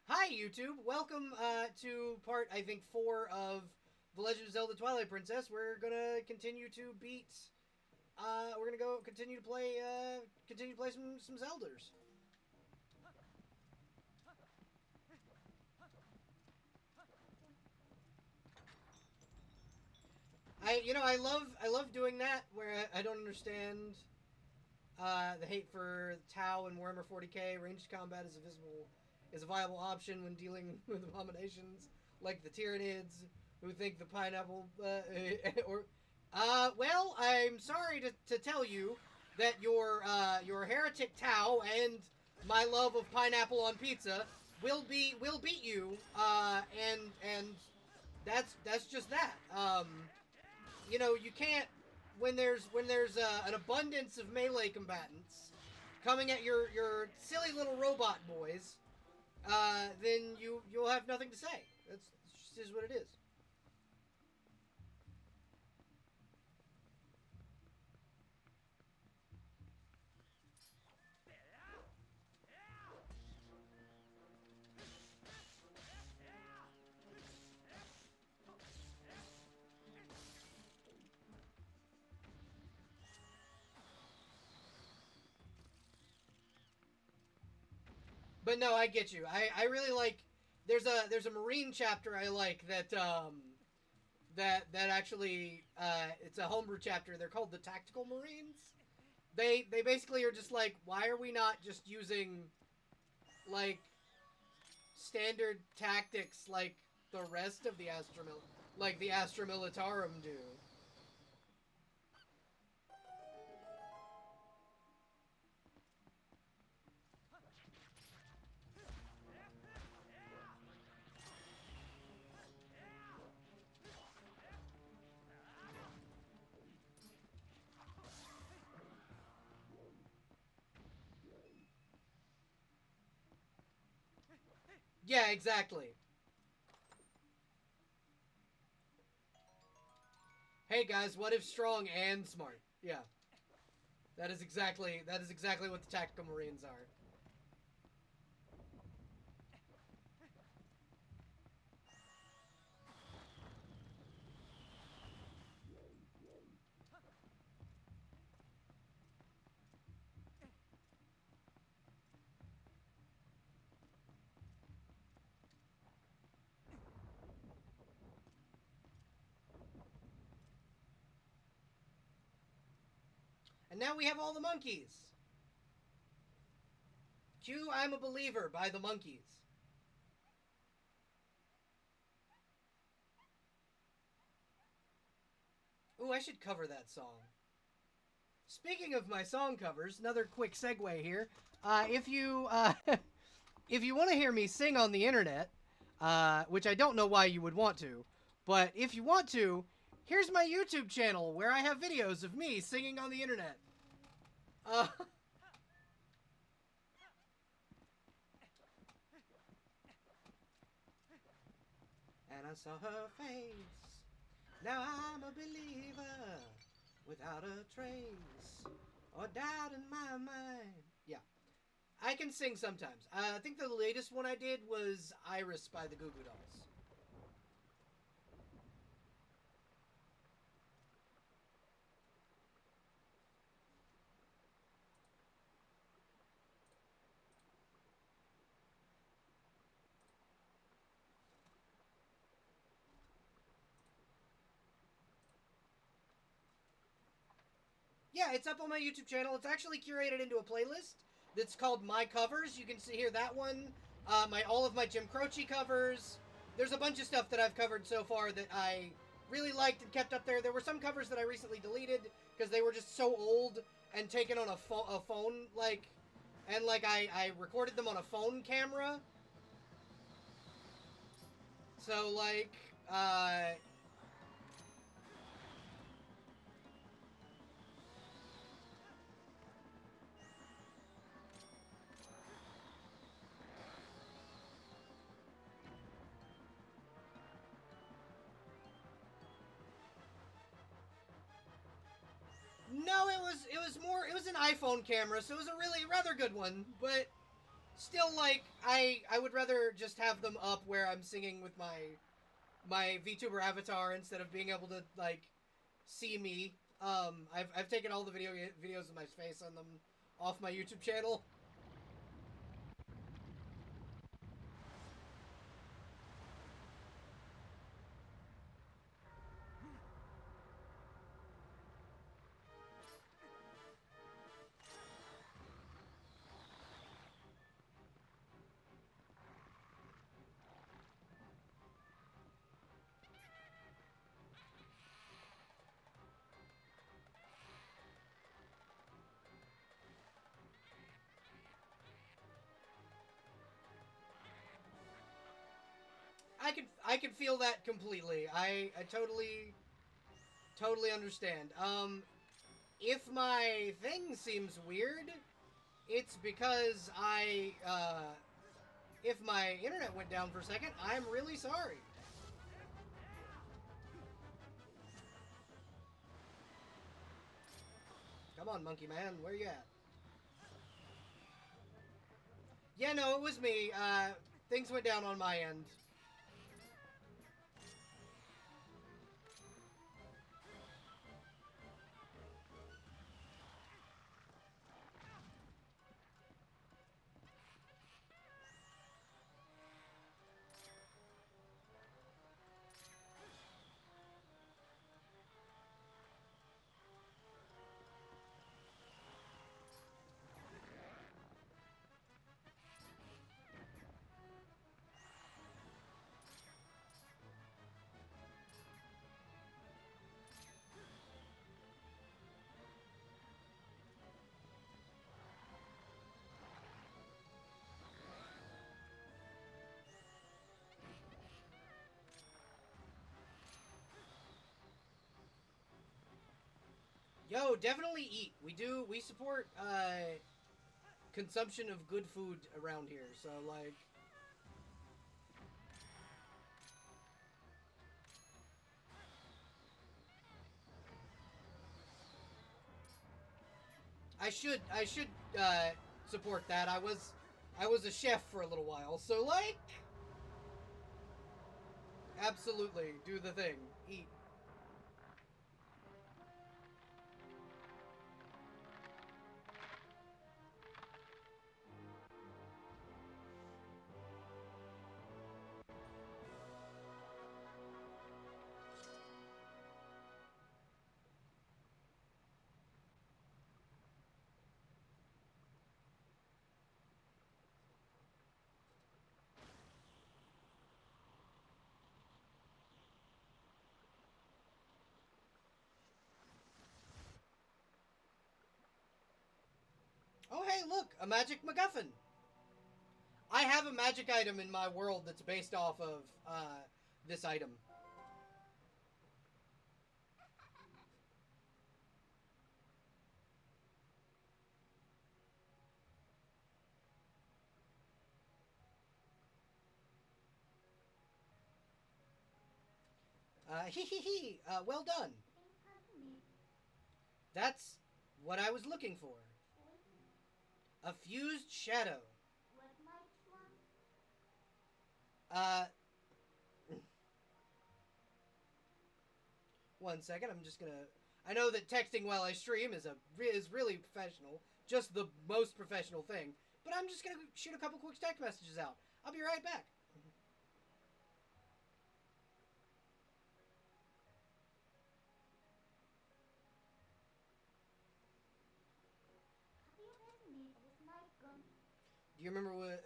Hi, YouTube. Welcome to part, I think, 4 of The Legend of Zelda Twilight Princess. We're gonna continue to beat. We're gonna go continue to play. Continue to play some Zelders. I love doing that where I don't understand the hate for Tau and Warhammer 40k. Ranged combat is a viable option when dealing with abominations like the Tyranids who think the pineapple or well, I'm sorry to tell you that your heretic Tau and my love of pineapple on pizza will beat you and that's just that. You can't when there's an abundance of melee combatants coming at your silly little robot boys, then you'll have nothing to say. That's just is what it is. But no, I get you. I really like. There's a Marine chapter I like that actually it's a homebrew chapter. They're called the Tactical Marines. They basically are just like, why are we not just using like standard tactics like the rest of the Astra Militarum do? Yeah, exactly. Hey guys, what if strong and smart? Yeah, that is exactly what the tactical marines are. And now we have all the monkeys. Cue "I'm a Believer" by the Monkees. Ooh, I should cover that song. Speaking of my song covers, another quick segue here. If you if you want to hear me sing on the internet, which I don't know why you would want to, but if you want to, here's my YouTube channel where I have videos of me singing on the internet. Uh, and I saw her face. Now I'm a believer without a trace or doubt in my mind. Yeah, I can sing sometimes. I think the latest one I did was Iris by the Goo Goo Dolls. Yeah, it's up on my YouTube channel. It's actually curated into a playlist that's called My Covers. You can see here that one, my all of my Jim Croce covers. There's a bunch of stuff that I've covered so far that I really liked and kept up there. There were some covers that I recently deleted because they were just so old and taken on a phone, and I recorded them on a phone camera. So no, it was an iPhone camera, so it was a really rather good one. But still, like, I would rather just have them up where I'm singing with my VTuber avatar instead of being able to, like, see me. I've taken all the videos of my face on them off my YouTube channel. I can feel that completely. I totally understand. If my thing seems weird, it's because if my internet went down for a second, I'm really sorry. Come on, monkey man, where you at? Yeah, no, it was me. Things went down on my end. Yo, definitely eat. We support consumption of good food around here. So like I should support that. I was a chef for a little while. So like absolutely do the thing. Eat. Oh hey, look, a magic MacGuffin. I have a magic item in my world that's based off of this item. Hee hee hee. Well done. That's what I was looking for. A fused shadow. Uh, one second. I'm just gonna. I know that texting while I stream is really professional, just the most professional thing. But I'm just gonna shoot a couple quick text messages out. I'll be right back. Do you remember what?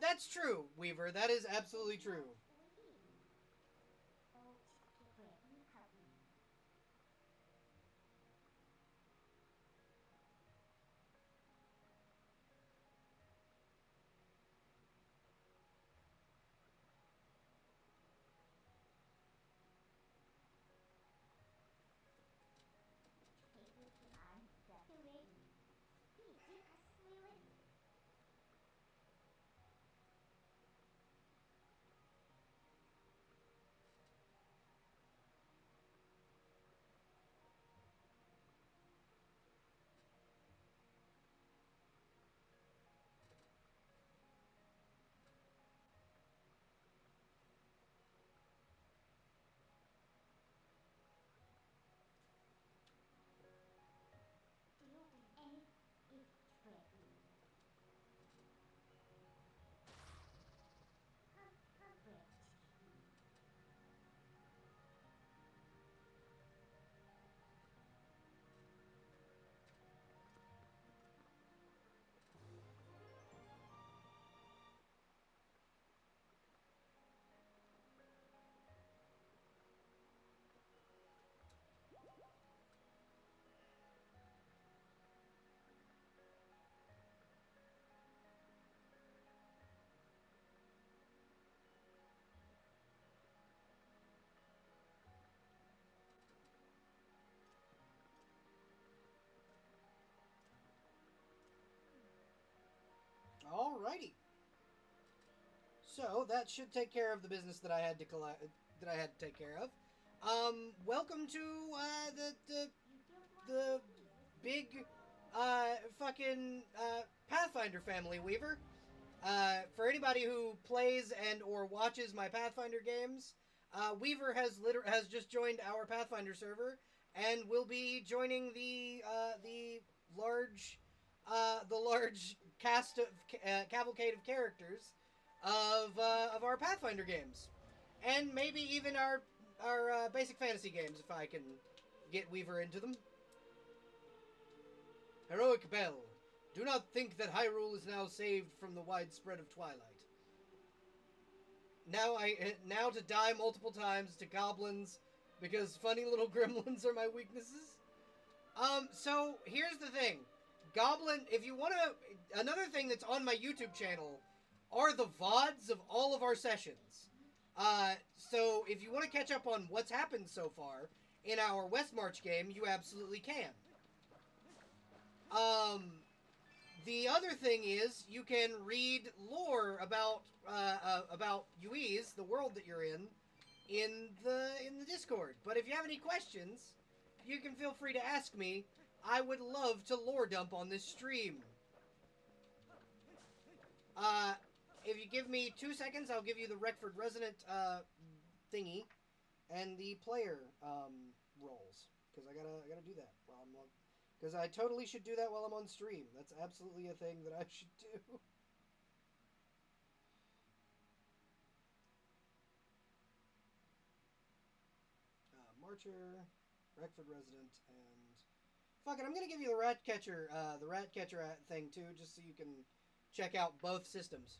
That's true, Weaver. That is absolutely true. Alrighty. So that should take care of the business that I had to take care of. Welcome to the big fucking Pathfinder family, Weaver. For anybody who plays and or watches my Pathfinder games, Weaver has just joined our Pathfinder server and will be joining the large cast of cavalcade of characters of our Pathfinder games, and maybe even our basic fantasy games if I can get Weaver into them. Heroic Belle, do not think that Hyrule is now saved from the widespread of Twilight. Now to die multiple times to goblins because funny little gremlins are my weaknesses. So here's the thing. If you want to, another thing that's on my YouTube channel are the VODs of all of our sessions. So if you want to catch up on what's happened so far in our West March game, you absolutely can. The other thing is you can read lore about UE's, the world that you're in the Discord. But if you have any questions, you can feel free to ask me. I would love to lore dump on this stream. If you give me 2 seconds, I'll give you the Reckford Resident thingy and the player roles, because I gotta do that while I'm on. Because I totally should do that while I'm on stream. That's absolutely a thing that I should do. Marcher, Reckford Resident, and... Fuck it, I'm gonna give you the Rat Catcher thing too, just so you can check out both systems.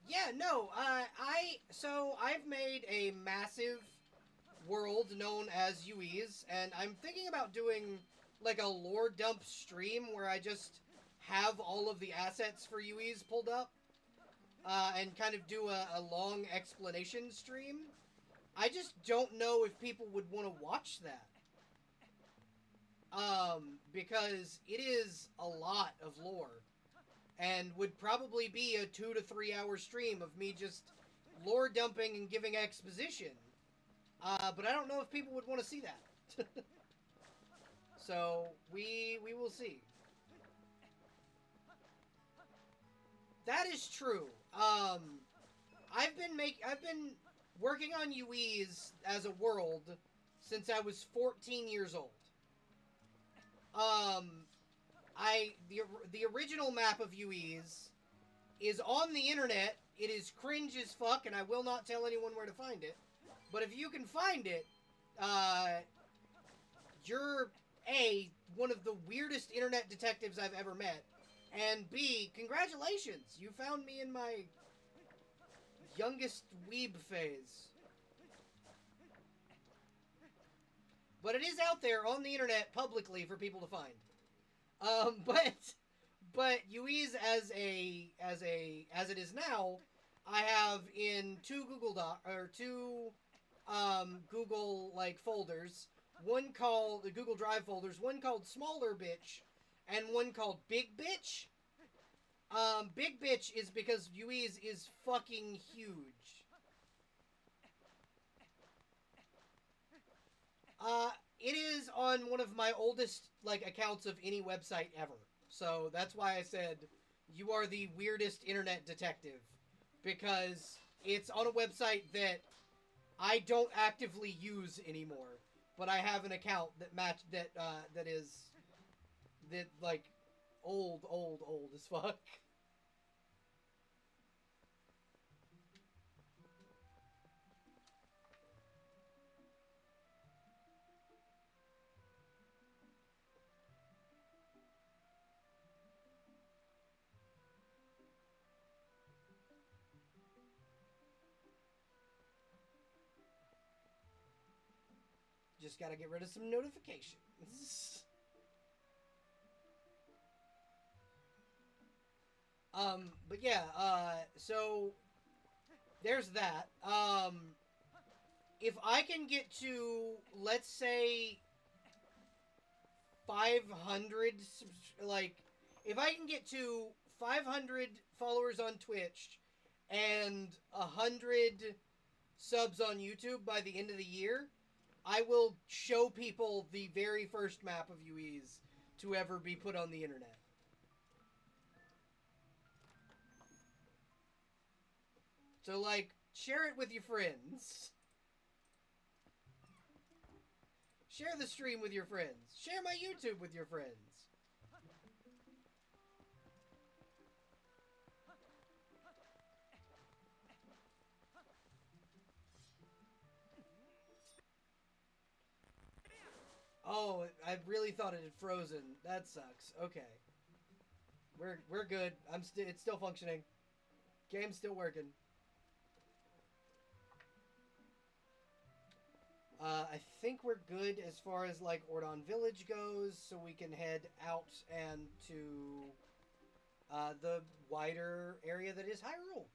Yeah, no, I've made a massive world known as UE's, and I'm thinking about doing like a lore dump stream where I just have all of the assets for UE's pulled up, and kind of do a long explanation stream. I just don't know if people would want to watch that. Because it is a lot of lore, and would probably be a 2 to 3 hour stream of me just lore dumping and giving exposition. But I don't know if people would want to see that. So we will see. That is true. I've been working on UE's as a world since I was 14 years old. The original map of UE's is on the internet. It is cringe as fuck, and I will not tell anyone where to find it. But if you can find it, you're A, one of the weirdest internet detectives I've ever met, and B, congratulations, you found me in my youngest weeb phase. But it is out there on the internet publicly for people to find. But UE's as it is now, I have in two Google like folders, one called the Google Drive folders, one called Smaller Bitch, and one called Big Bitch. Big Bitch is because UE's is fucking huge. It is on one of my oldest, like, accounts of any website ever. So that's why I said, you are the weirdest internet detective. Because it's on a website that I don't actively use anymore. But I have an account that is like, old as fuck. Just gotta get rid of some notifications. But yeah, so there's that. If I can get to, let's say, 500, like, if I can get to 500 followers on Twitch and 100 subs on YouTube by the end of the year, I will show people the very first map of UEs to ever be put on the internet. So, like, share it with your friends. Share the stream with your friends. Share my YouTube with your friends. Oh, I really thought it had frozen. That sucks. Okay. We're good. It's still functioning. Game's still working. I think we're good as far as, like, Ordon Village goes, so we can head out and to the wider area that is Hyrule.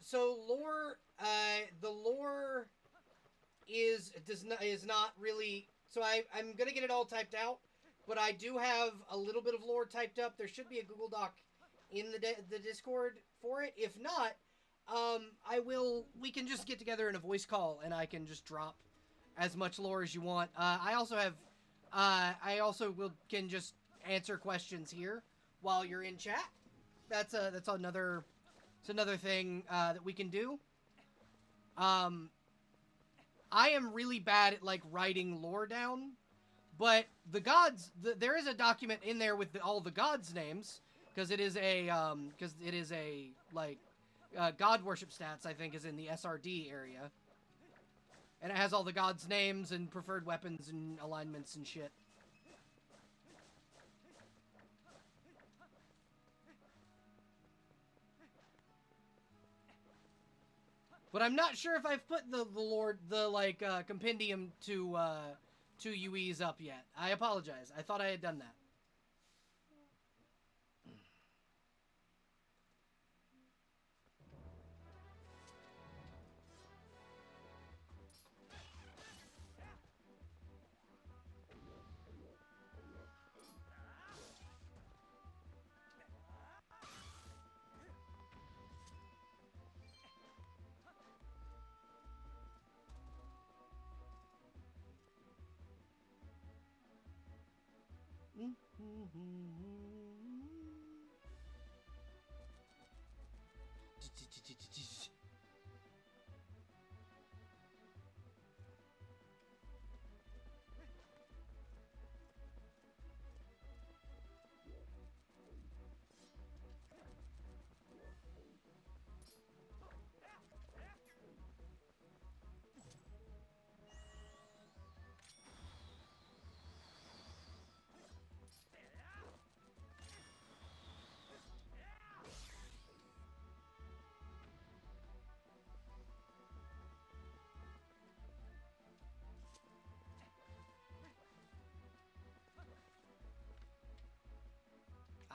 So lore, the lore is not really. So I'm gonna get it all typed out, but I do have a little bit of lore typed up. There should be a Google Doc in the Discord for it. If not, I will. We can just get together in a voice call, and I can just drop as much lore as you want. I also have. I also can just answer questions here while you're in chat. That's another. It's another thing that we can do. I am really bad at, like, writing lore down, but the gods, there is a document in there with all the gods' names, because it is a, like, god worship stats, I think, is in the SRD area. And it has all the gods' names and preferred weapons and alignments and shit. But I'm not sure if I've put the compendium to UEs up yet. I apologize. I thought I had done that.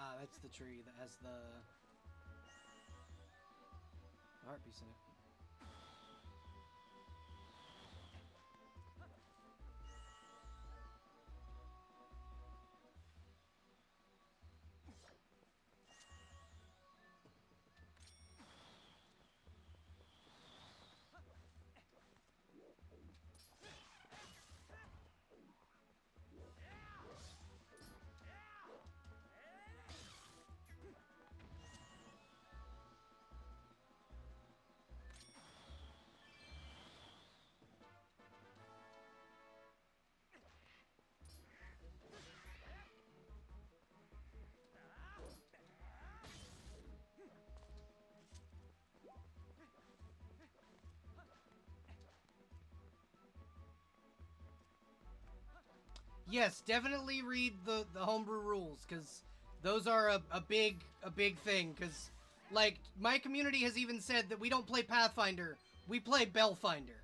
Ah, that's the tree that has the heart piece in it. Yes, definitely read the homebrew rules, because those are a big thing, because, like, my community has even said that we don't play Pathfinder, we play Bellefinder.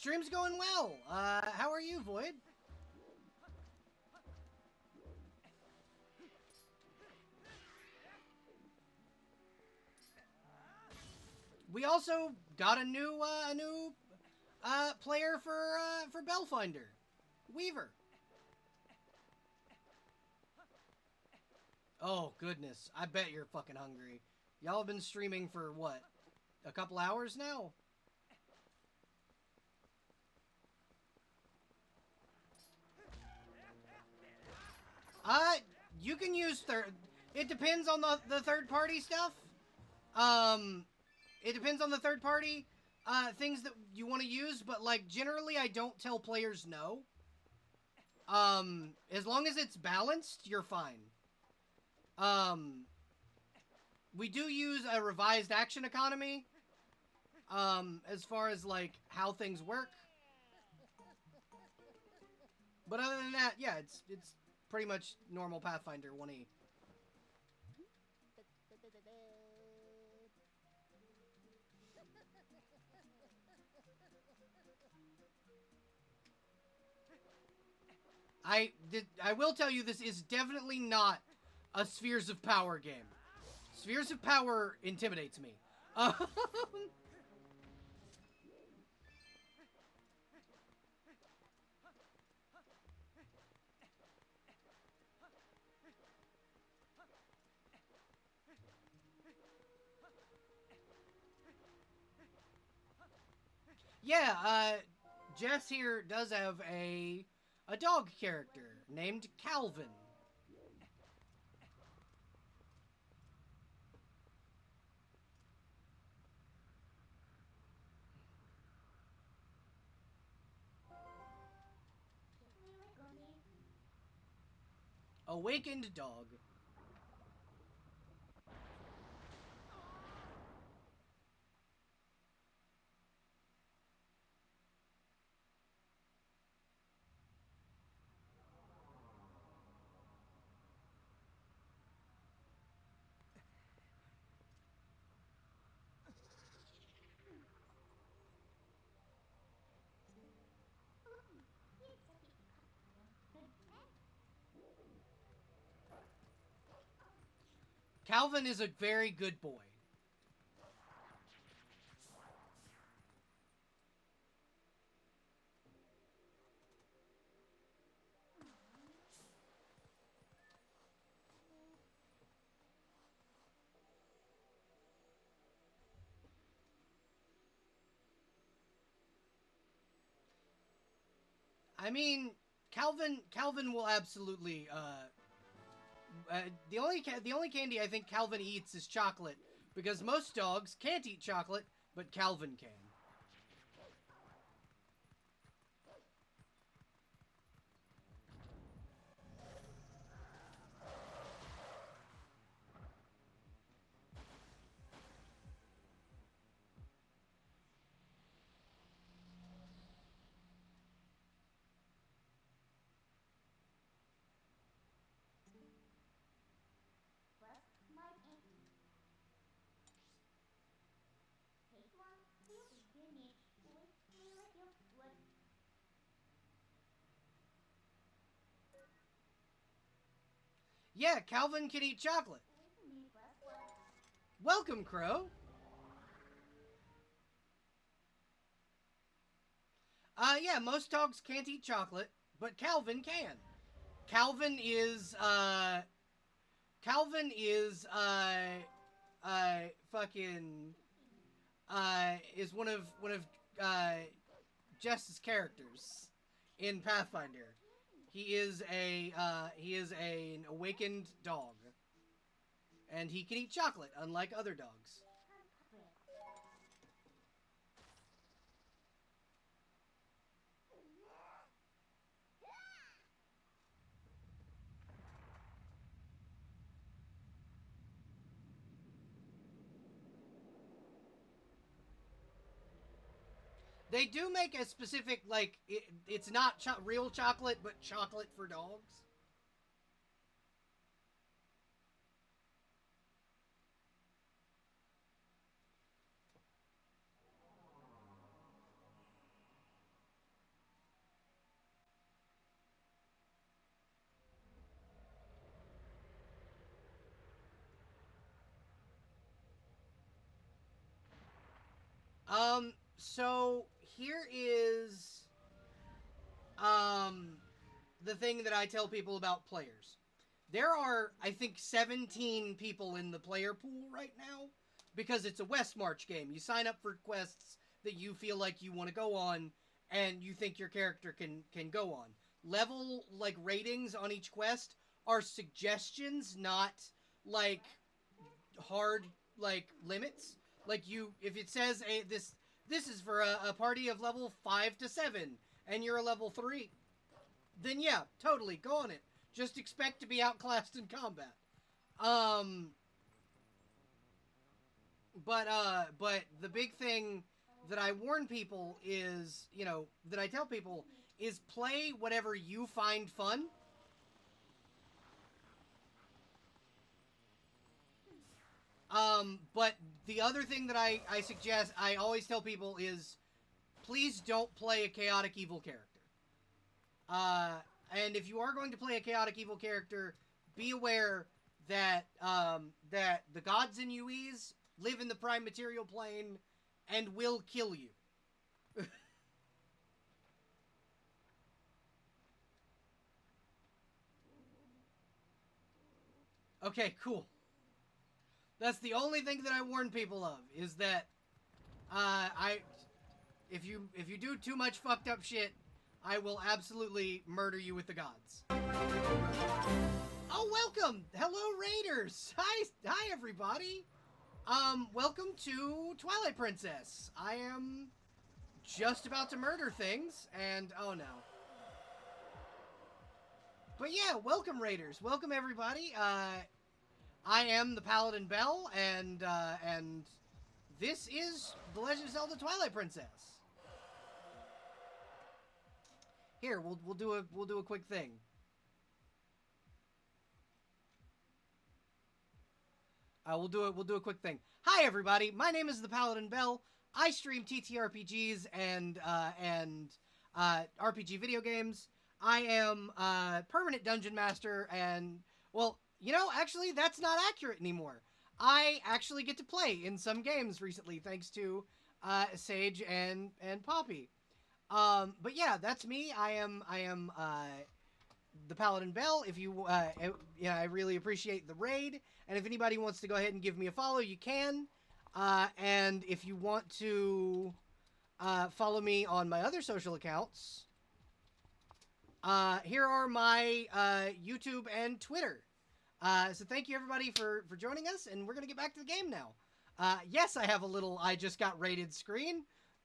Stream's going well. How are you, Void? We also got a new player for Bellfinder, Weaver. Oh goodness, I bet you're fucking hungry. Y'all have been streaming for what, a couple hours now? You can use third. It depends on the third party stuff. It depends on the third party things that you want to use, but like generally I don't tell players no. As long as it's balanced, you're fine. We do use a revised action economy, as far as like how things work. But other than that, yeah, it's pretty much normal Pathfinder 1E. I will tell you, this is definitely not a Spheres of Power game. Spheres of Power intimidates me. Yeah, Jess here does have a dog character named Calvin. Awakened dog. Calvin is a very good boy. I mean, Calvin will absolutely the only candy I think Calvin eats is chocolate, because most dogs can't eat chocolate, but Calvin can. Yeah, Calvin can eat chocolate. Welcome, Crow. Yeah, most dogs can't eat chocolate, but Calvin can. Calvin is, fucking, is one of, Jess's characters in Pathfinder. He is an awakened dog. And he can eat chocolate, unlike other dogs. They do make a specific, like, it's not real chocolate, but chocolate for dogs. So here is um, the thing that I tell people about players. There are, I think, 17 people in the player pool right now because it's a West March game. You sign up for quests that you feel like you want to go on and you think your character can go on. Level like ratings on each quest are suggestions, not like hard like limits. Like you, if it says this is for a party of level 5 to 7 and you're a level 3, then yeah, totally go on it. Just expect to be outclassed in combat. Um, but the big thing that I warn people is, that I tell people is play whatever you find fun. But the other thing that I suggest, I always tell people is please don't play a chaotic evil character. Uh, and if you are going to play a chaotic evil character, be aware that that the gods in UEs live in the prime material plane and will kill you. Okay, cool. That's the only thing that I warn people of is that I if you do too much fucked up shit, I will absolutely murder you with the gods. Oh, welcome! Hello, Raiders! Hi, everybody! Welcome to Twilight Princess. I am just about to murder things, and oh no. But yeah, welcome, Raiders. Welcome, everybody. I am the Paladin-Belle, and this is The Legend of Zelda Twilight Princess. Here, we'll do a quick thing. We'll do a quick thing. Hi, everybody. My name is the Paladin-Belle. I stream TTRPGs and RPG video games. I am permanent dungeon master, and well, actually, that's not accurate anymore. I actually get to play in some games recently, thanks to Sage and Poppy. But yeah, that's me. I am the Paladin-Belle. If you, I really appreciate the raid. And if anybody wants to go ahead and give me a follow, you can. And if you want to follow me on my other social accounts, here are my YouTube and Twitter. So thank you everybody for joining us, and we're gonna get back to the game now. Yes, I have a little I just got rated screen.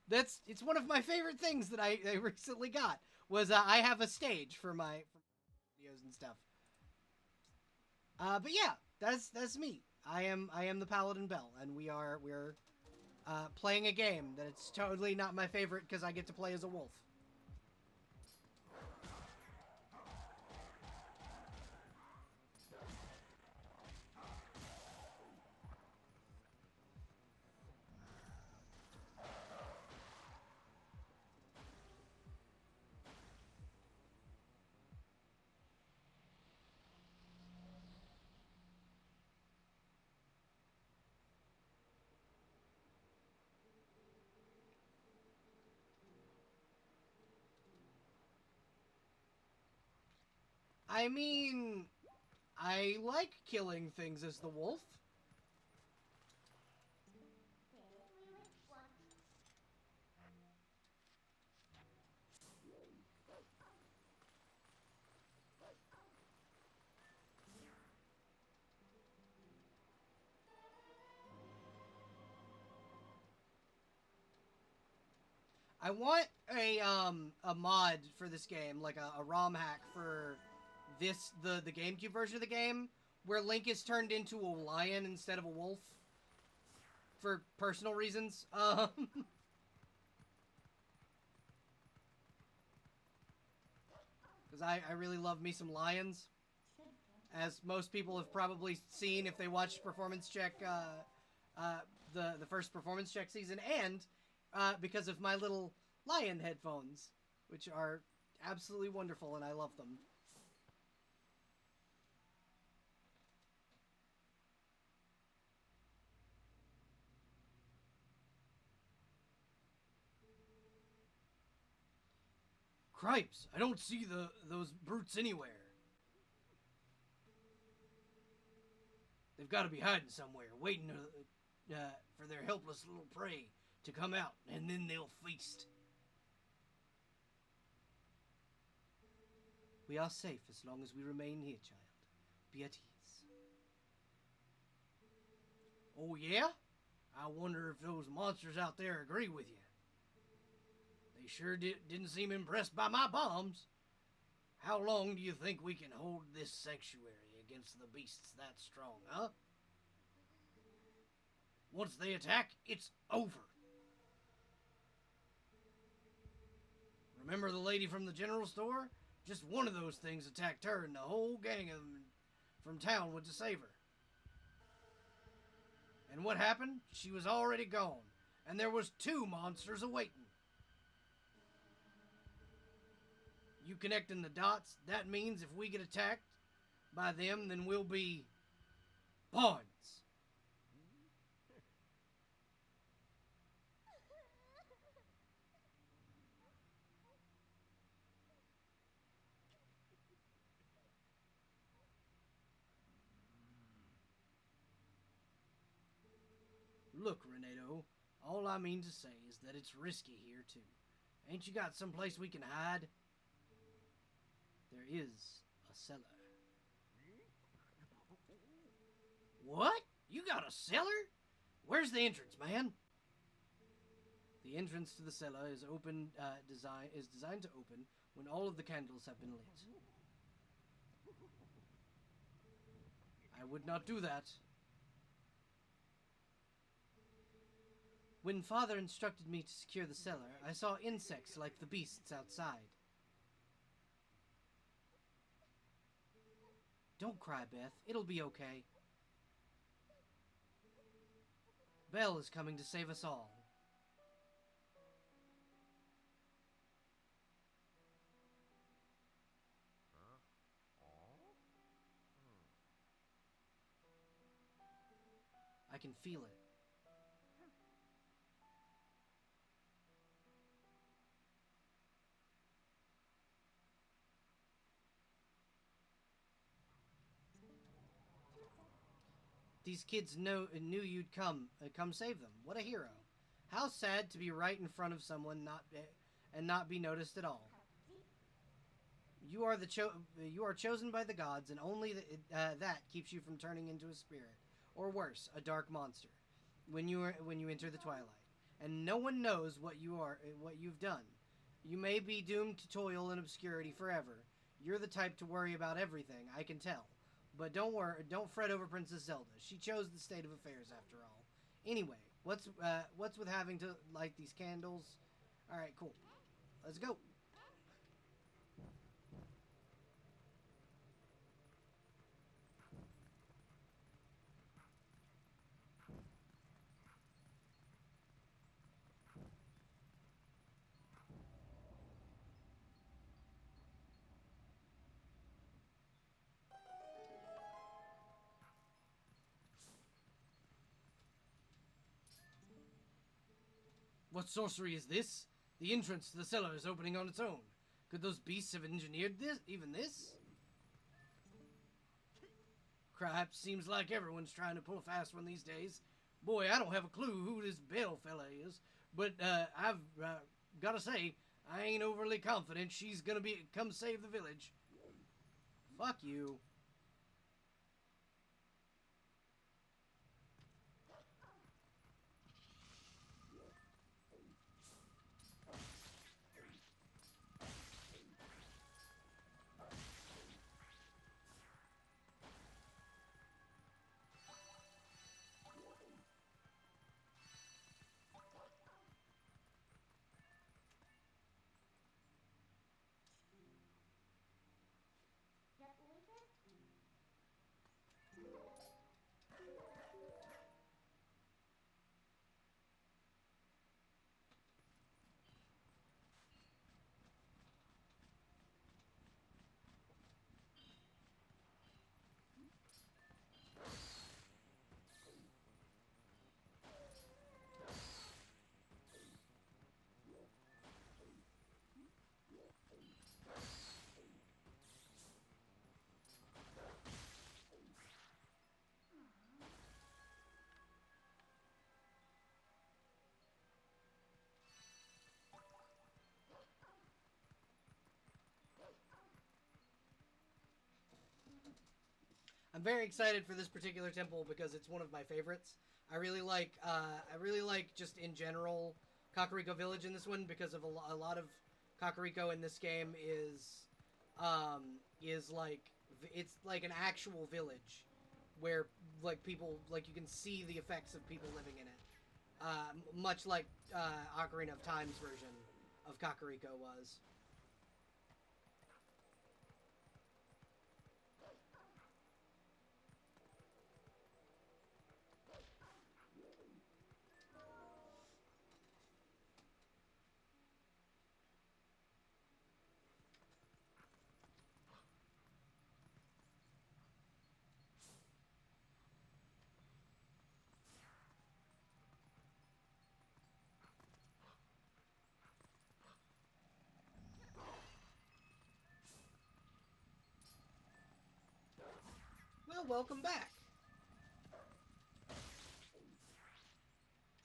It's one of my favorite things that I recently got was I have a stage for my videos and stuff. But yeah, that's me. I am the Paladin-Belle, and we're playing a game that it's totally not my favorite because I get to play as a wolf. I mean, I like killing things as the wolf. I want a mod for this game, like a ROM hack for the GameCube version of the game, where Link is turned into a lion instead of a wolf for personal reasons. Because I really love me some lions, as most people have probably seen if they watched Performance Check, the first Performance Check season, and because of my little lion headphones, which are absolutely wonderful, and I love them. Cripes, I don't see those brutes anywhere. They've got to be hiding somewhere, waiting for their helpless little prey to come out, and then they'll feast. We are safe as long as we remain here, child. Be at ease. Oh, yeah? I wonder if those monsters out there agree with you. They sure didn't seem impressed by my bombs. How long do you think we can hold this sanctuary against the beasts that strong, huh? Once they attack, it's over. Remember the lady from the general store? Just one of those things attacked her, and the whole gang of them from town went to save her. And what happened? She was already gone, and there was 2 monsters awaiting. You connecting the dots? That means if we get attacked by them, then we'll be pawns. Look, Renato, all I mean to say is that it's risky here, too. Ain't you got someplace we can hide? There is a cellar. What? You got a cellar? Where's the entrance, man? The entrance to the cellar is designed to open when all of the candles have been lit. I would not do that. When Father instructed me to secure the cellar, I saw insects like the beasts outside. Don't cry, Beth. It'll be okay. Belle is coming to save us all. I can feel it. These kids knew you'd come save them. What a hero. How sad to be right in front of someone and not be noticed at all. You are chosen by the gods, and only that keeps you from turning into a spirit, or worse, a dark monster, when you enter the twilight. And no one knows what you've done. You may be doomed to toil in obscurity forever. You're the type to worry about everything, I can tell. But don't fret over Princess Zelda. She chose the state of affairs after all. Anyway, what's with having to light these candles? All right, cool. Let's go. What sorcery is this? The entrance to the cellar is opening on its own. Could those beasts have engineered this? Even this? Crap, seems like everyone's trying to pull a fast one these days. Boy, I don't have a clue who this Belle fella is, but I've gotta say, I ain't overly confident she's gonna come save the village. Fuck you. very excited for this particular temple because it's one of my favorites. I really like just in general Kakariko Village in this one because of a lot of Kakariko in this game is like it's like an actual village where like people like you can see the effects of people living in it, much like Ocarina of Time's version of Kakariko was. Well, welcome back.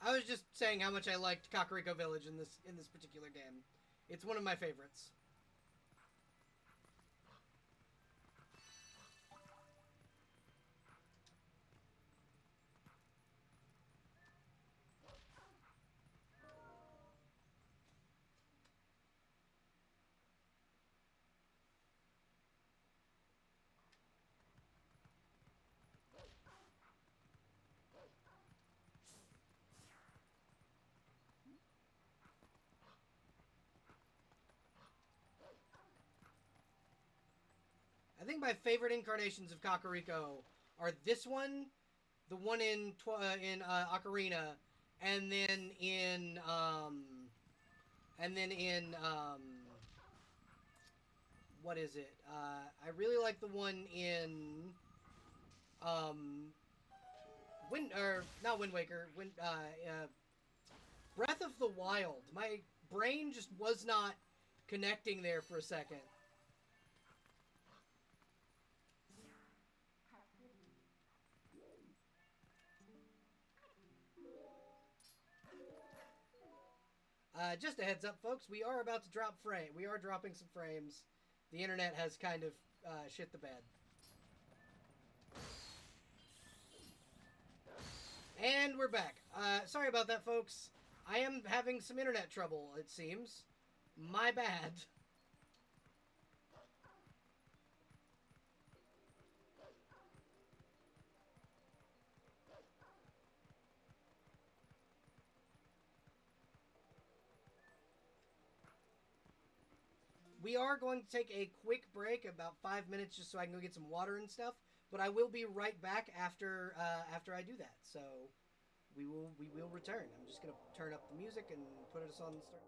I was just saying how much I liked Kakariko Village in this particular game. It's one of my favorites. I think my favorite incarnations of Kakariko are this one, the one in Ocarina, and then in what is it? I really like the one in not Wind Waker, Breath of the Wild. My brain just was not connecting there for a second. Just a heads up, folks. We are about to drop frame. We are dropping some frames. The internet has kind of shit the bed. And we're back. Sorry about that, folks. I am having some internet trouble, it seems. My bad. We are going to take a quick break, about 5 minutes, just so I can go get some water and stuff. But I will be right back after I do that. So we will return. I'm just gonna turn up the music and put us on start.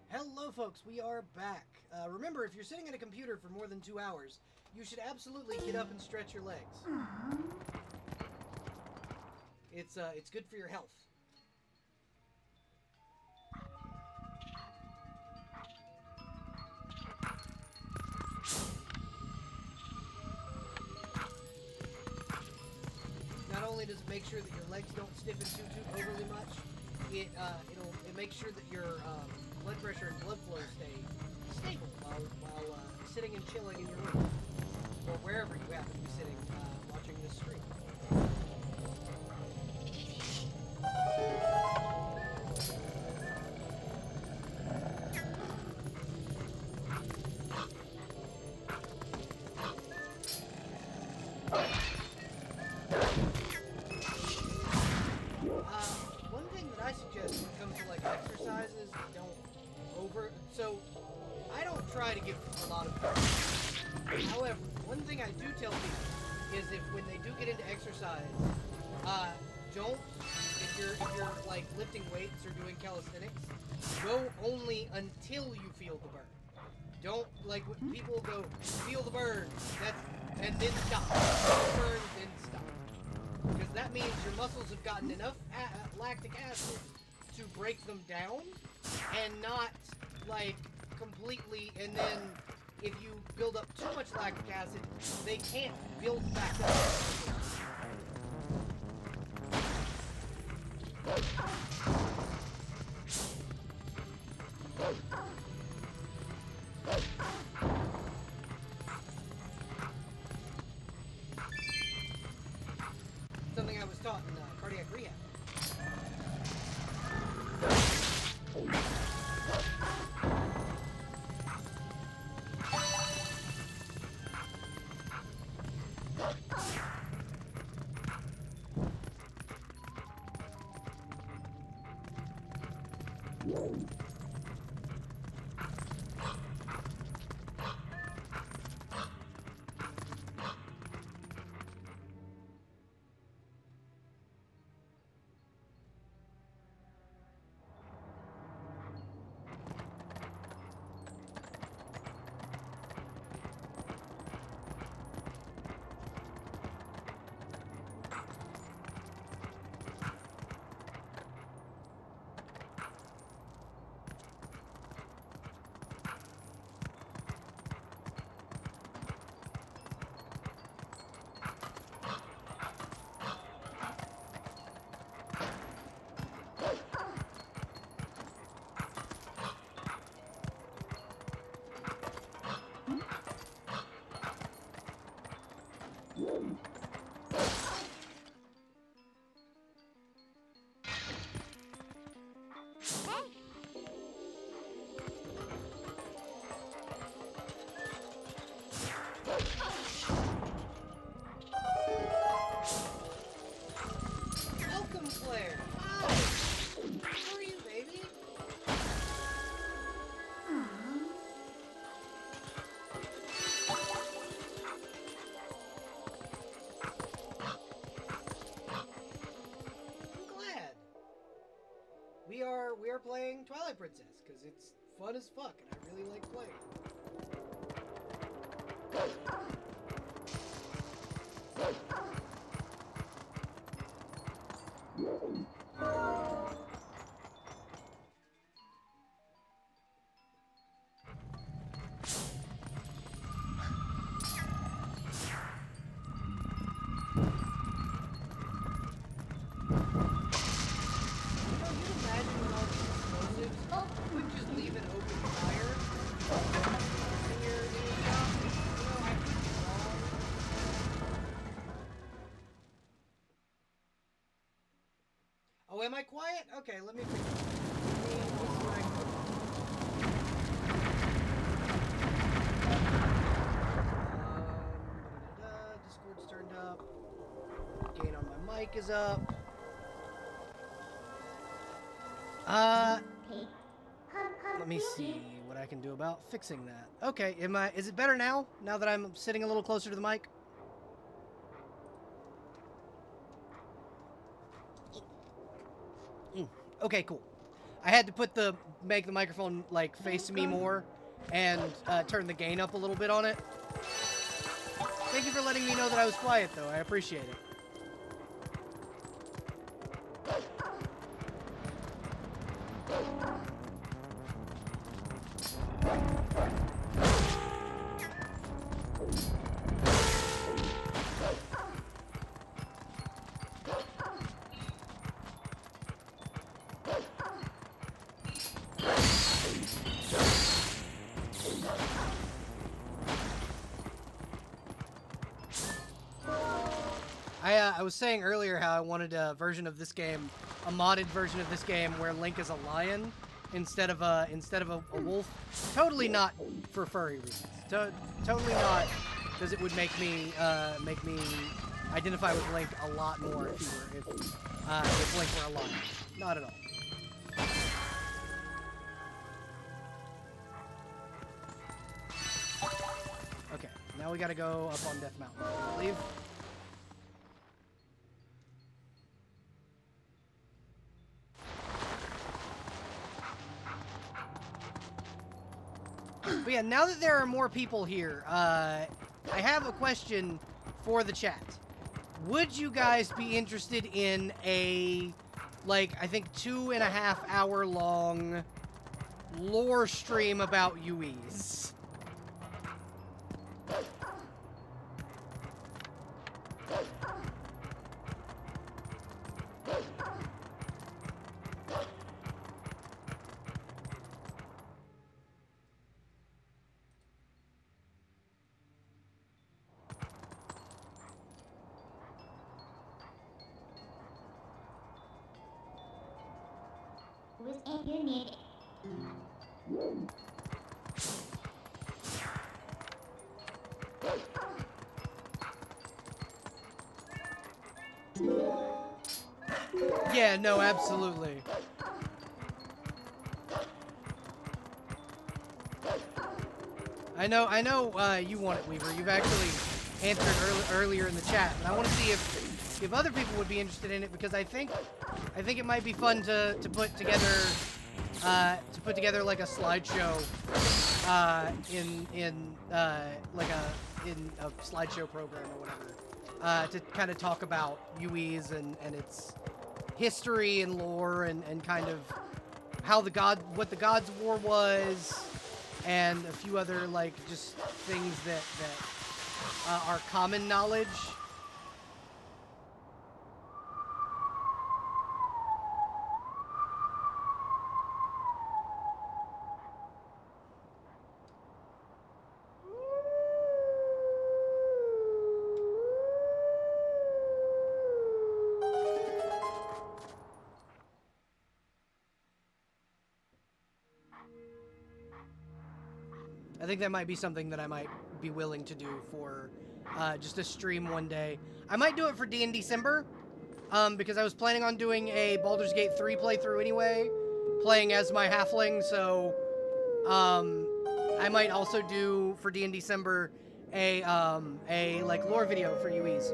Hello, folks. We are back. Remember, if you're sitting at a computer for more than 2 hours, you should absolutely get up and stretch your legs. It's good for your health. Not only does it make sure that your legs don't stiffen too overly much, it makes sure that your blood pressure and blood flow stay stable while sitting and chilling in your room or wherever you happen to be sitting watching this stream. One thing that I suggest when it comes to like exercises, so I don't try to give a lot of food. However, one thing I do tell people is if when they do get into exercise, if you're like lifting weights or doing calisthenics, go only until you feel the burn. Don't, like, when people go, feel the burn, and then stop. Burn, then stop. Because that means your muscles have gotten enough lactic acid to break them down, and not, like, completely, and then if you build up too much lactic acid, they can't build back up. Something I was taught in cardiac rehab. Welcome, Claire! Hi! How are you, baby? I'm glad. We are playing Twilight Princess, because it's fun as fuck, and I really like playing. Oh, am I quiet? Okay, let me fix it. Discord's turned up. Gain on my mic is up. Let me see what I can do about fixing that. Okay, is it better now? Now that I'm sitting a little closer to the mic? Okay, cool. I had to make the microphone like face me more and turn the gain up a little bit on it. Thank you for letting me know that I was quiet, though. I appreciate it. I was saying earlier how I wanted a version of this game, a modded version of this game where Link is a lion instead of a wolf. Totally not for furry reasons. Totally not, because it would make me identify with Link a lot more if Link were a lion. Not at all. Okay, now we gotta go up on Death Mountain, I believe. But yeah, now that there are more people here, I have a question for the chat. Would you guys be interested in a, like, I think 2.5 hour long lore stream about UEs? Yeah, no, absolutely. I know you want it, Weaver. You've actually answered earlier in the chat, but I want to see if other people would be interested in it, because I think it might be fun to put together like a slideshow in a slideshow program or whatever, to kind of talk about UEs and its history and lore and kind of how what the God's War was, and a few other like just things that are common knowledge. I think that might be something that I might be willing to do for just a stream one day. I might do it for D&D December, because I was planning on doing a Baldur's Gate 3 playthrough anyway, playing as my halfling, so I might also do for D&D December a like lore video for UEs.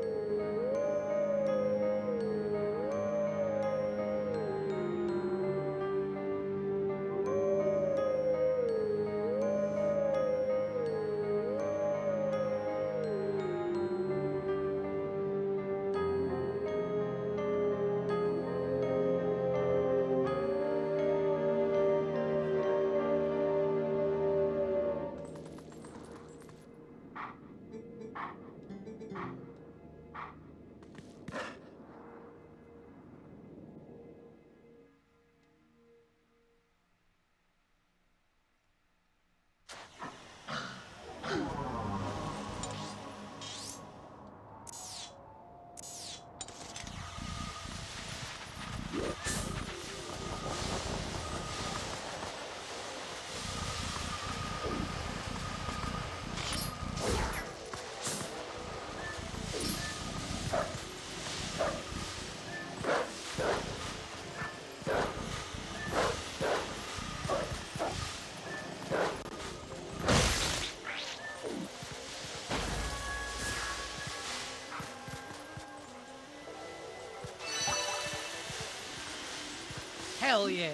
Hell yeah.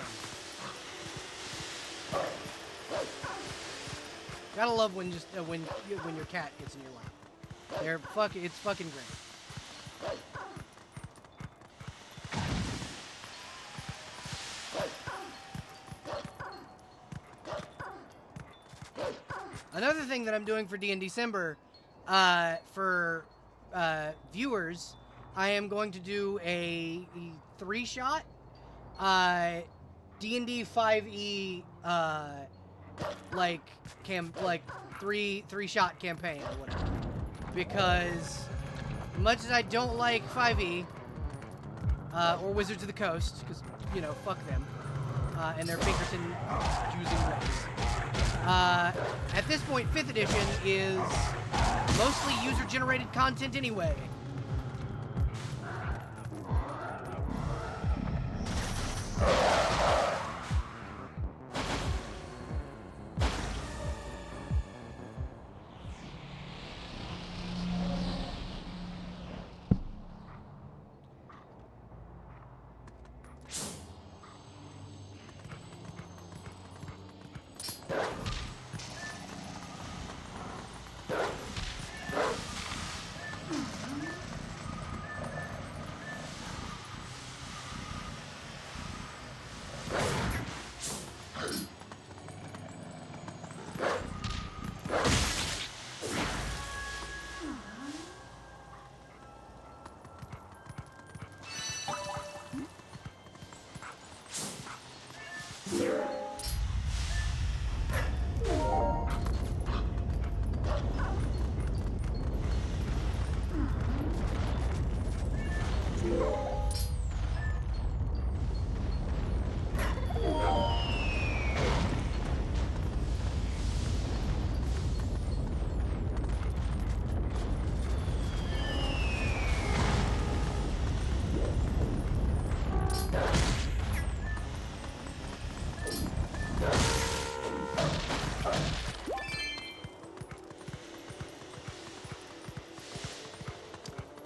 Gotta love when just when your cat gets in your lap. It's fucking great. Another thing that I'm doing for D&D December, for viewers, I am going to do a 3-shot D&D 5e three-shot campaign or whatever. Because much as I don't like 5e or Wizards of the Coast, because fuck them and their Pinkerton using ways. At this point, 5th edition is mostly user-generated content anyway.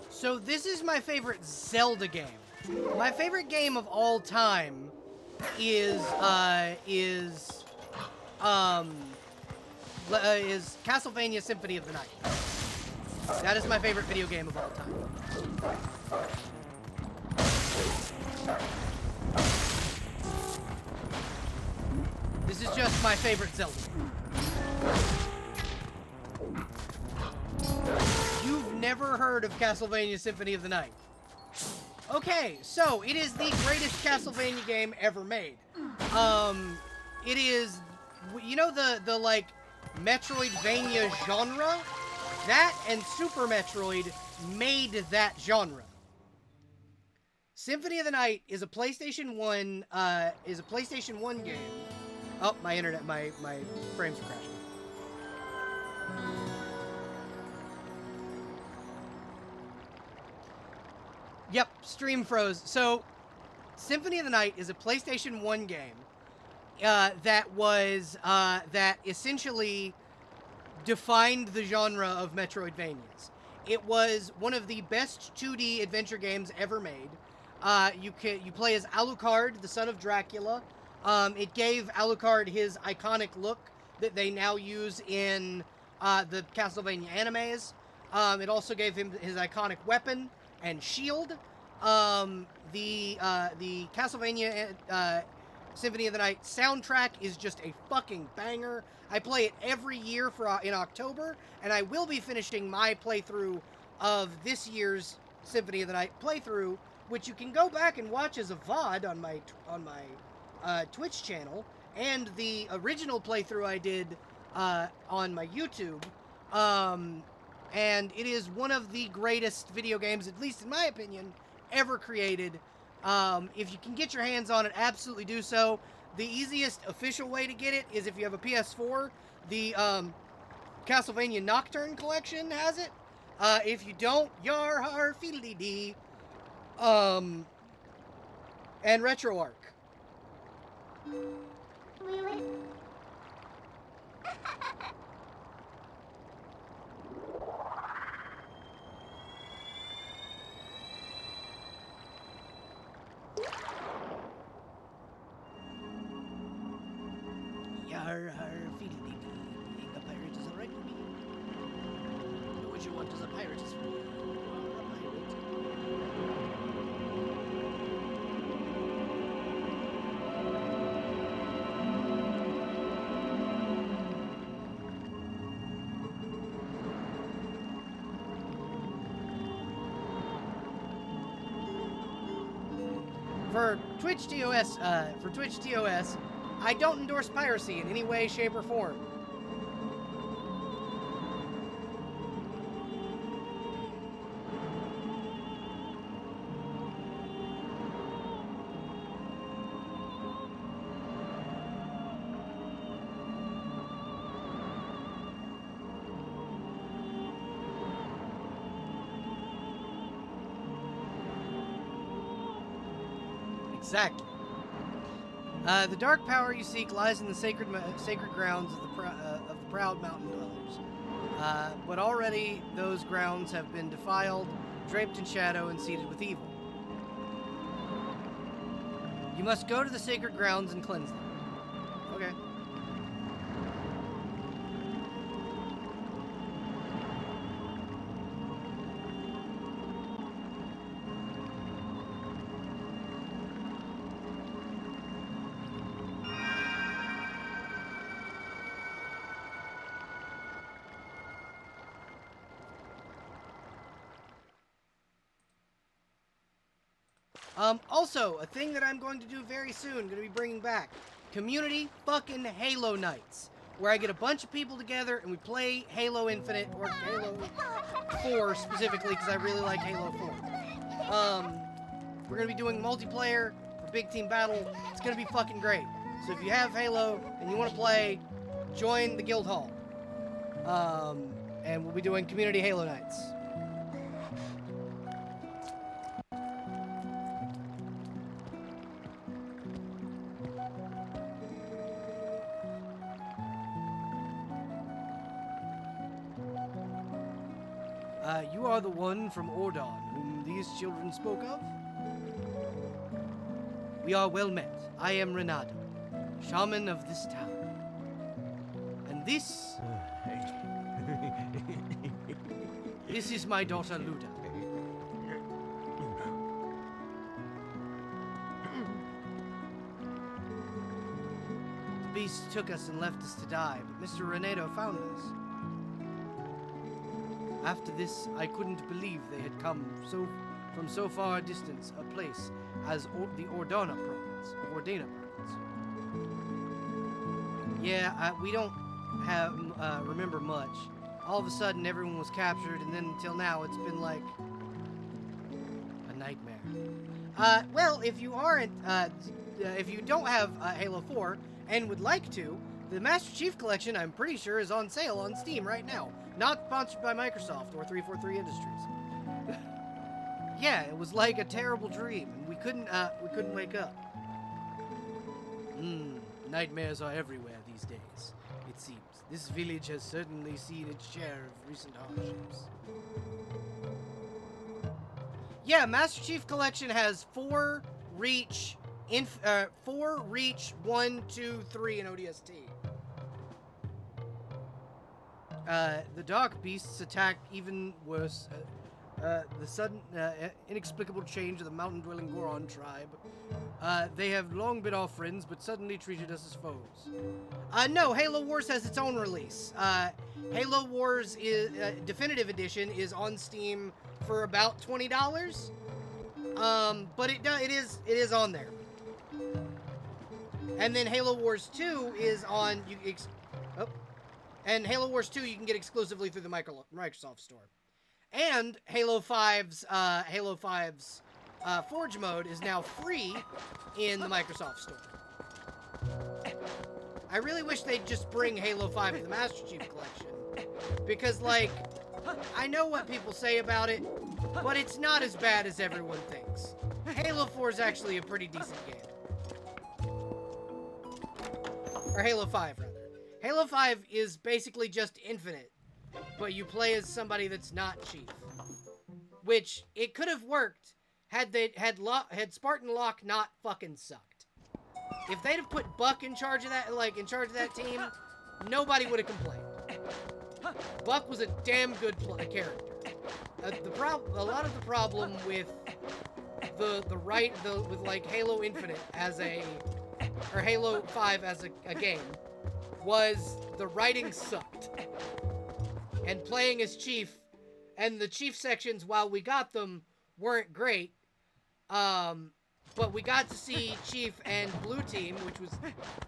So this is my favorite Zelda game. My favorite game of all time is Castlevania Symphony of the Night. That is my favorite video game of all time. This is just my favorite Zelda game. You've never heard of Castlevania Symphony of the Night. Okay, so it is the greatest Castlevania game ever made. It is, the like Metroidvania genre? That and Super Metroid made that genre. Symphony of the Night is a PlayStation 1 game. Oh, my internet, my frames are crashing. Yep, stream froze. So, Symphony of the Night is a PlayStation 1 game that essentially defined the genre of Metroidvanias. It was one of the best 2D adventure games ever made. You play as Alucard, the son of Dracula. It gave Alucard his iconic look that they now use in the Castlevania animes. It also gave him his iconic weapon and shield. The Castlevania Symphony of the Night soundtrack is just a fucking banger. I play it every year in October, and I will be finishing my playthrough of this year's Symphony of the Night playthrough, which you can go back and watch as a VOD on my Twitch channel, and the original playthrough I did on my YouTube. And it is one of the greatest video games, at least in my opinion, ever created. If you can get your hands on it, absolutely do so. The easiest official way to get it is if you have a PS4. The Castlevania Nocturne Collection has it. If you don't, yar har fiddly dee. And RetroArch. Yar har fiddly dee, being a pirate you want as a pirate is free. You are a pirate. For Twitch TOS, I don't endorse piracy in any way, shape, or form. Exactly. The dark power you seek lies in the sacred grounds of the proud mountain dwellers. But already those grounds have been defiled, draped in shadow, and seeded with evil. You must go to the sacred grounds and cleanse them. Okay. Also, a thing that I'm going to do very soon, going to be bringing back, community fucking Halo nights, where I get a bunch of people together and we play Halo Infinite, or Halo 4 specifically, because I really like Halo 4. We're going to be doing multiplayer for Big Team Battle. It's going to be fucking great. So if you have Halo and you want to play, join the Guild Hall. And we'll be doing community Halo nights. You are the one from Ordon, whom these children spoke of? We are well met. I am Renato, shaman of this town. And this... this is my daughter, Luda. The beast took us and left us to die, but Mr. Renato found us. After this, I couldn't believe they had come from so far a distance, a place as the Ordona province. Yeah, we don't remember much. All of a sudden, everyone was captured, and then until now, it's been like a nightmare. Well, if you aren't, if you don't have Halo 4 and would like to, the Master Chief Collection, I'm pretty sure, is on sale on Steam right now. Not sponsored by Microsoft or 343 Industries. Yeah, it was like a terrible dream, and we couldn't wake up. Nightmares are everywhere these days, it seems. This village has certainly seen its share of recent hardships. Yeah, Master Chief Collection has 4 Reach, 1, 2, 3 in ODST. The dark beasts attack even worse. The sudden, inexplicable change of the mountain-dwelling Goron tribe. They have long been our friends, but suddenly treated us as foes. No, Halo Wars has its own release. Halo Wars Definitive Edition is on Steam for about $20. But it is on there. And then Halo Wars 2 is on. And Halo Wars 2 you can get exclusively through the Microsoft Store. And Halo 5's Forge mode is now free in the Microsoft Store. I really wish they'd just bring Halo 5 to the Master Chief Collection. Because, like, I know what people say about it, but it's not as bad as everyone thinks. Halo 4 is actually a pretty decent game. Or Halo 5, rather. Halo 5 is basically just Infinite, but you play as somebody that's not Chief. Which, it could have worked had Spartan Locke not fucking sucked. If they'd have put Buck in charge of that, in charge of that team, nobody would have complained. Buck was a damn good character. A lot of the problem with with like Halo Infinite or Halo 5 as a game was the writing sucked. And playing as Chief, and the Chief sections, while we got them, weren't great. But we got to see Chief and Blue Team, which was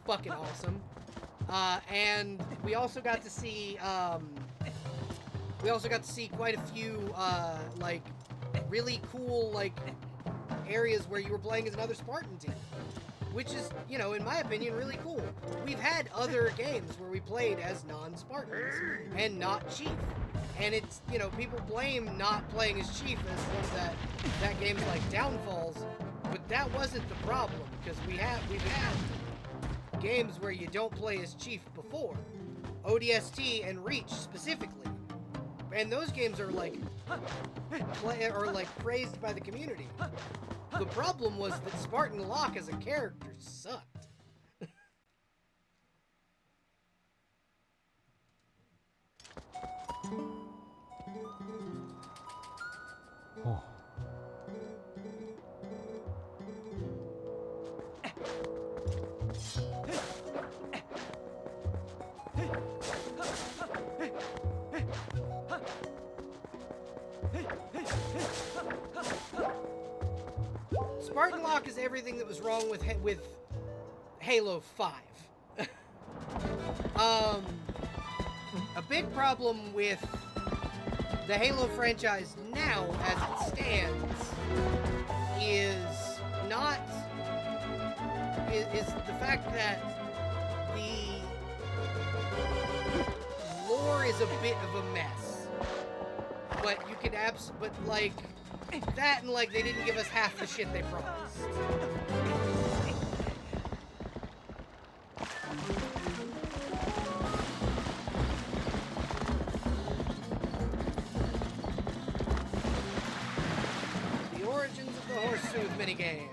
fucking awesome. And we also got to see quite a few like really cool like areas where you were playing as another Spartan team, which is, you know, in my opinion, really cool. We've had other games where we played as non-Spartans and not Chief. And it's, you know, people blame not playing as Chief as one of that game's like downfalls, but that wasn't the problem, because we've had games where you don't play as Chief before. ODST and Reach specifically. And those games are like praised by the community. The problem was that Spartan Locke as a character sucked. Oh. Spartan Locke is everything that was wrong with Halo 5. A big problem with the Halo franchise now, as it stands, is the fact that the lore is a bit of a mess. But you can but like that, and like they didn't give us half the shit they promised. The origins of the Horseshoe minigame.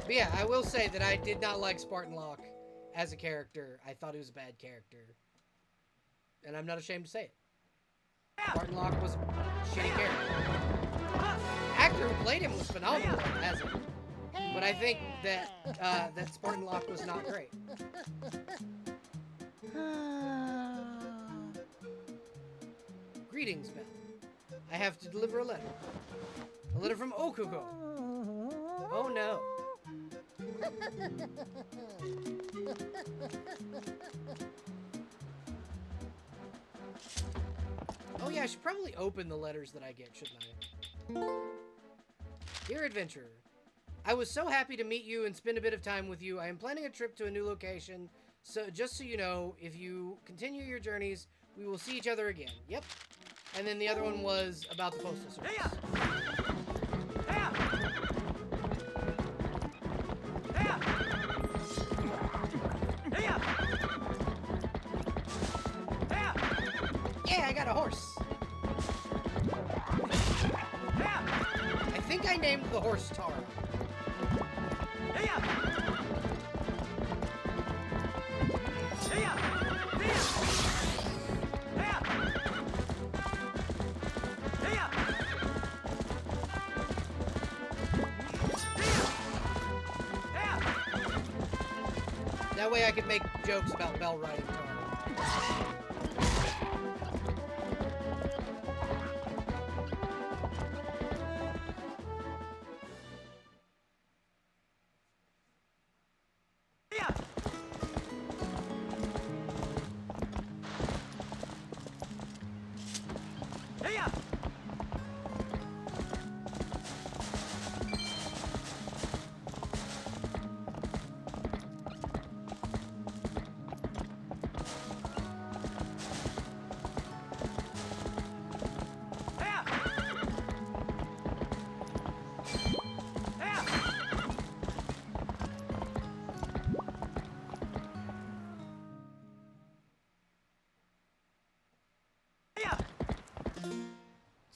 But yeah, I will say that I did not like Spartan Locke as a character. I thought he was a bad character. And I'm not ashamed to say it. Spartan Locke was a shitty character. The actor who played him was phenomenal as him. But I think that that Spartan Locke was not great. Greetings, Belle. I have to deliver a letter. A letter from Okuko. Oh no. Oh yeah, I should probably open the letters that I get, shouldn't I? Dear Adventurer, I was so happy to meet you and spend a bit of time with you. I am planning a trip to a new location, so just so you know, if you continue your journeys, we will see each other again. Yep. And then the other one was about the postal service. Yeah, I got a horse. I think I named the horse Tara. That way I could make jokes about Belle riding Tara.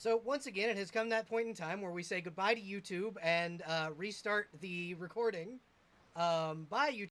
So once again, it has come that point in time where we say goodbye to YouTube and restart the recording. Bye, YouTube.